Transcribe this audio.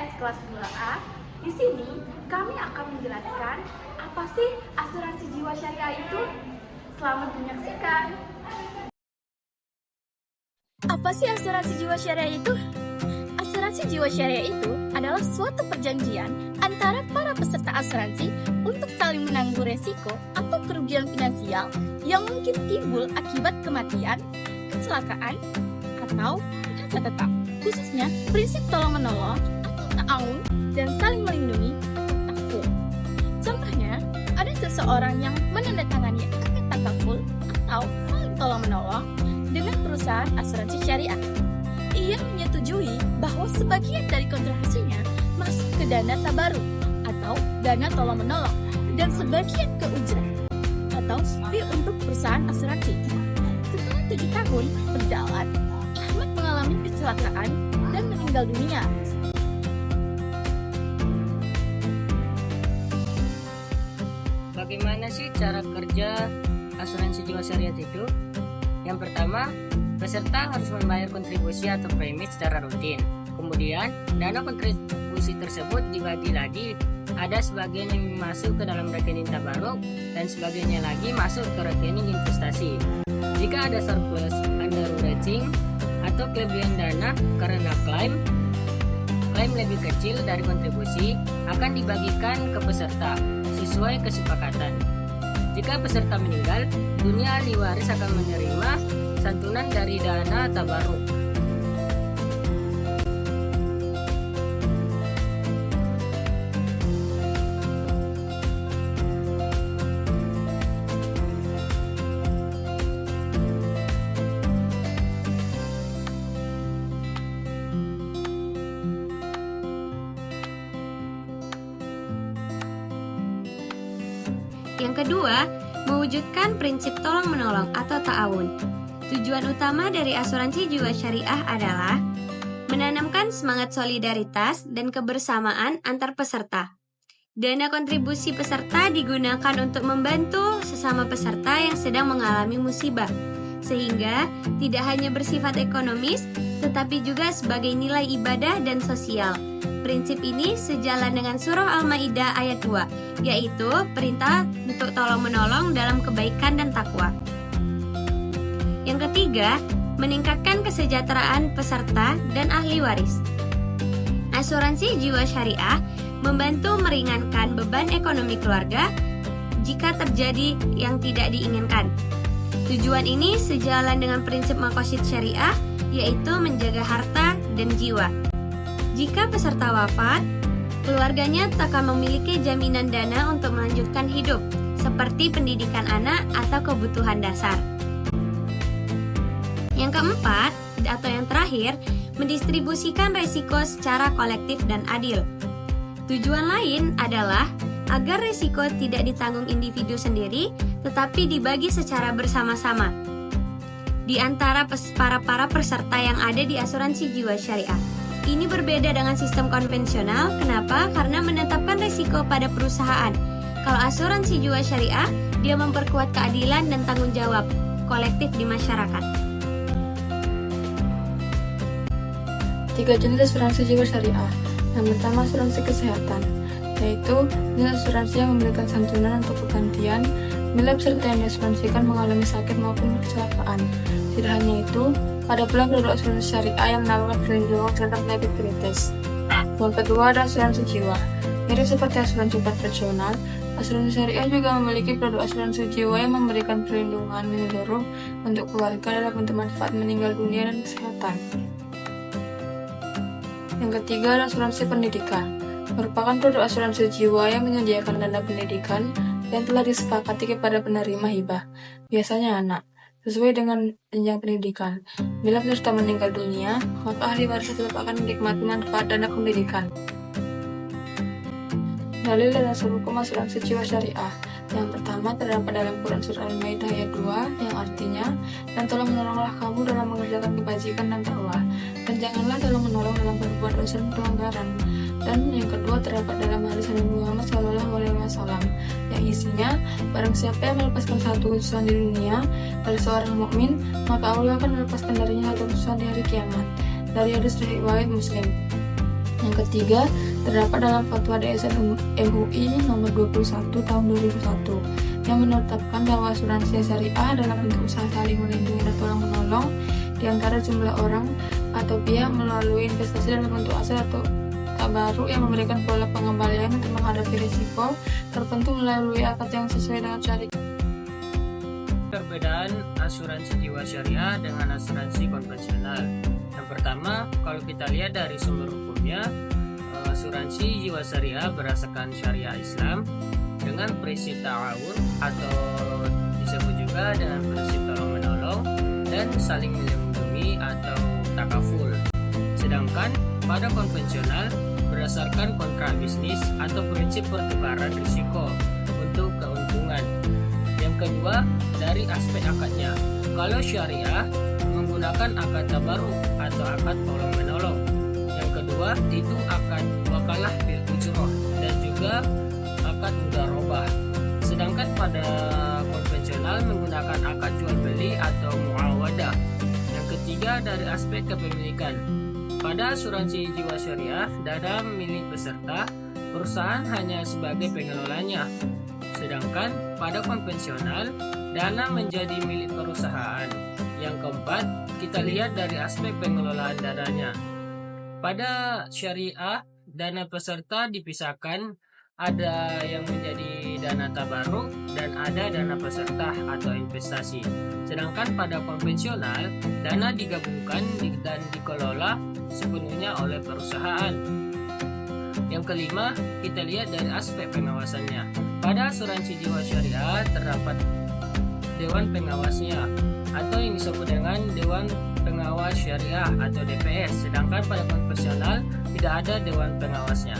IPS kelas 2A. Di sini kami akan menjelaskan apa sih asuransi jiwa syariah itu. Selamat menyaksikan. Apa sih asuransi jiwa syariah itu? Asuransi jiwa syariah itu adalah suatu perjanjian antara para peserta asuransi untuk saling menanggung resiko atau kerugian finansial yang mungkin timbul akibat kematian, kecelakaan, atau masa tetap. Khususnya prinsip tolong-menolong atau ta'awun dan saling melindungi atau takful. Contohnya, ada seseorang yang menandatangani akad takaful atau saling tolong-menolong dengan perusahaan asuransi syariah. Ia menyetujui bahwa sebagian dari kontribusinya masuk ke dana tabaruk atau dana tolong-menolong dan sebagian ke ujrah atau fee untuk perusahaan asuransi. Setelah 7 tahun berjalan, Ahmad mengalami kecelakaan dan meninggal dunia. Bagaimana sih cara kerja asuransi jiwa syariah itu? Yang pertama, peserta harus membayar kontribusi atau premi secara rutin. Kemudian, dana kontribusi tersebut dibagi lagi. Ada sebagian yang masuk ke dalam rekening tabaruk dan sebagiannya lagi masuk ke rekening investasi. Jika ada surplus underwriting atau kelebihan dana karena klaim lebih kecil dari kontribusi akan dibagikan ke peserta sesuai kesepakatan. Jika peserta meninggal, dunia ahli waris akan menerima santunan dari dana tabaruk. Yang kedua, mewujudkan prinsip tolong-menolong atau ta'awun. Tujuan utama dari asuransi jiwa syariah adalah menanamkan semangat solidaritas dan kebersamaan antar peserta. Dana kontribusi peserta digunakan untuk membantu sesama peserta yang sedang mengalami musibah, sehingga tidak hanya bersifat ekonomis, tetapi juga sebagai nilai ibadah dan sosial. Prinsip ini sejalan dengan surah Al-Maidah ayat 2, yaitu perintah untuk tolong-menolong dalam kebaikan dan takwa. Yang ketiga, meningkatkan kesejahteraan peserta dan ahli waris. Asuransi jiwa syariah membantu meringankan beban ekonomi keluarga jika terjadi yang tidak diinginkan. Tujuan ini sejalan dengan prinsip maqasid syariah, yaitu menjaga harta dan jiwa. Jika peserta wafat, keluarganya akan memiliki jaminan dana untuk melanjutkan hidup, seperti pendidikan anak atau kebutuhan dasar. Yang keempat, atau yang terakhir, mendistribusikan risiko secara kolektif dan adil. Tujuan lain adalah agar risiko tidak ditanggung individu sendiri, tetapi dibagi secara bersama-sama di antara para peserta yang ada di asuransi jiwa syariah. Ini berbeda dengan sistem konvensional. Kenapa? Karena menetapkan risiko pada perusahaan. Kalau asuransi jiwa syariah, dia memperkuat keadilan dan tanggung jawab kolektif di masyarakat. 3 jenis asuransi jiwa syariah. Yang pertama, asuransi kesehatan, yaitu jenis asuransi yang memberikan santunan untuk penggantian bila peserta yang diasuransikan mengalami sakit maupun kecelakaan. Tidak hanya itu, ada pula produk asuransi syariah yang menawarkan perlindungan terhadap penyakit kritis. Yang kedua ada asuransi jiwa. Mirip seperti asuransi konvensional, asuransi syariah juga memiliki produk asuransi jiwa yang memberikan perlindungan menyeluruh untuk keluarga dalam bentuk manfaat meninggal dunia dan kesehatan. Yang ketiga ada asuransi pendidikan. Merupakan produk asuransi jiwa yang menyediakan dana pendidikan yang telah disepakati kepada penerima hibah, biasanya anak, sesuai dengan jenjang pendidikan. Bila peserta meninggal dunia, maka ahli waris tetap akan menikmati manfaat dana pendidikan. Dalil dan asal hukum asuransi jiwa syariah. Yang pertama terdapat dalam Quran Surah Al-Maidah ayat 2 yang artinya, dan tolong menolonglah kamu dalam mengerjakan kebajikan dan takwa, dan janganlah tolong menolong dalam berbuat dosa dan pelanggaran. Dan yang kedua terdapat dalam hadis Nabi Muhammad SAW yang isinya, barang siapa yang melepaskan satu utusan di dunia dari seorang mukmin, maka Allah akan melepaskan darinya satu utusan di hari kiamat. Dari hadis riwayat Muslim. Yang Yang ketiga, terdapat dalam Fatwa DSN MUI nomor 21 tahun 2001 yang menetapkan bahwa asuransi syariah adalah bentuk usaha saling melindungi dan tolong menolong di antara jumlah orang atau pihak melalui investasi dalam bentuk aset atau tabaruk yang memberikan pola pengembalian untuk menghadapi risiko tertentu melalui akad yang sesuai dengan syariah. Perbedaan asuransi jiwa syariah dengan asuransi konvensional. Yang pertama, kalau kita lihat dari sumber hukumnya, asuransi jiwa syariah berdasarkan syariah Islam dengan prinsip ta'awun atau disebut juga dengan prinsip tolong menolong dan saling melindungi atau takaful. Sedangkan pada konvensional berdasarkan kontrak bisnis atau prinsip pertukaran risiko untuk keuntungan. Yang kedua, dari aspek akadnya. Kalau syariah menggunakan akad tabaruk atau akad tolong menolong. Yang kedua, itu akad wakalah bil ujroh dan juga akad mudharabah. Sedangkan pada konvensional menggunakan akad jual beli atau muawadah. Yang ketiga, dari aspek kepemilikan. Pada asuransi jiwa syariah, dana milik peserta, perusahaan hanya sebagai pengelolanya. Sedangkan pada konvensional, dana menjadi milik perusahaan. Yang keempat, kita lihat dari aspek pengelolaan dananya. Pada syariah, dana peserta dipisahkan, ada yang menjadi dana tabaruk dan ada dana peserta atau investasi. Sedangkan pada konvensional, dana digabungkan dan dikelola sepenuhnya oleh perusahaan. Yang kelima, kita lihat dari aspek pengawasannya. Pada asuransi jiwa syariah terdapat Dewan Pengawasnya atau yang disebut dengan Dewan Pengawas Syariah atau DPS. Sedangkan pada konvensional tidak ada Dewan Pengawasnya.